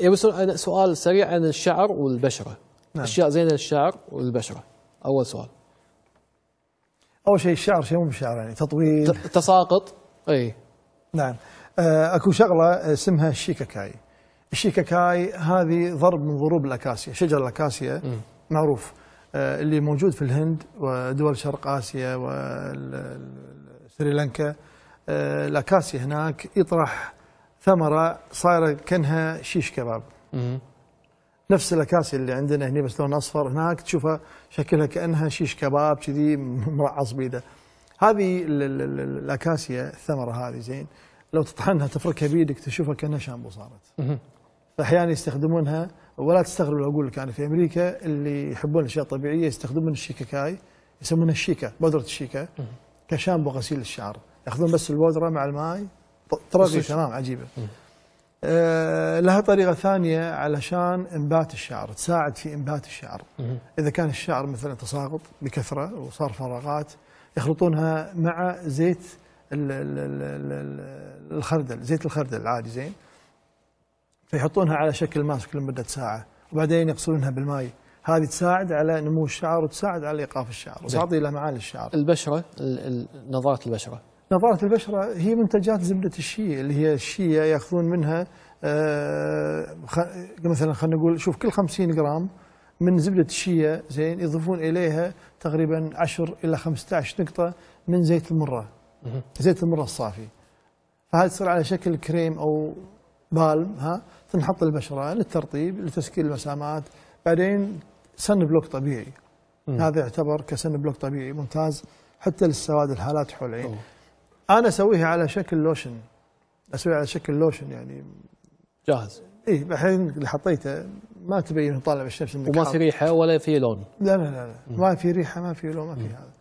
يبي سؤال سريع عن الشعر والبشرة. نعم. أشياء زينة للشعر والبشرة. أول سؤال. أول شيء الشعر شيء مو بالشعر يعني تطويل تساقط. أي نعم. أكو شغلة اسمها الشيكاكاي. الشيكاكاي هذه ضرب من ضروب الأكاسيا، شجر الأكاسيا معروف اللي موجود في الهند ودول شرق آسيا وسريلانكا. الأكاسيا هناك يطرح ثمرة صايرة كأنها شيش كباب. نفس الأكاسيا اللي عندنا هنا بس لون أصفر، هناك تشوفها شكلها كأنها شيش كباب كذي مرعص بيده. هذه الأكاسيا الثمرة هذه زين لو تطحنها تفركها بيدك تشوفها كأنها شامبو صارت. فأحيانا يستخدمونها، ولا تستغرب لو أقول لك أنا في أمريكا اللي يحبون الأشياء الطبيعية يستخدمون الشيكاكاي، يسمونها الشيكا، بودرة الشيكا كشامبو غسيل الشعر، ياخذون بس البودرة مع الماء ترغي تمام عجيبة. لها طريقة ثانية علشان إنبات الشعر، تساعد في إنبات الشعر. إذا كان الشعر مثلا تساقط بكثرة وصار فراغات يخلطونها مع زيت الخردل، زيت الخردل العادي زين، فيحطونها على شكل ماسك لمدة ساعة وبعدين يغسلونها بالماء. هذه تساعد على نمو الشعر وتساعد على إيقاف الشعر وتعطي لمعان للشعر. البشرة، نظارة البشرة. نظارة البشرة هي منتجات زبدة الشيا، اللي هي الشيا ياخذون منها مثلا خلينا نقول شوف كل 50 جرام من زبدة الشيا زين يضيفون إليها تقريبا 10 إلى 15 نقطة من زيت المرة، زيت المرة الصافي. فهذا تصير على شكل كريم أو بالم، تنحط البشرة للترطيب لتسكين المسامات، بعدين سن بلوك طبيعي. هذا يعتبر كسن بلوك طبيعي ممتاز حتى للسواد الحالات حول العين. أنا أسويها على شكل لوشن، أسويها على شكل لوشن يعني جاهز. إيه الحين اللي حطيته ما تبين طالع بالشمس وما في ريحة ولا في لون. لا لا لا, لا. ما في ريحة ما في لون ما في هذا.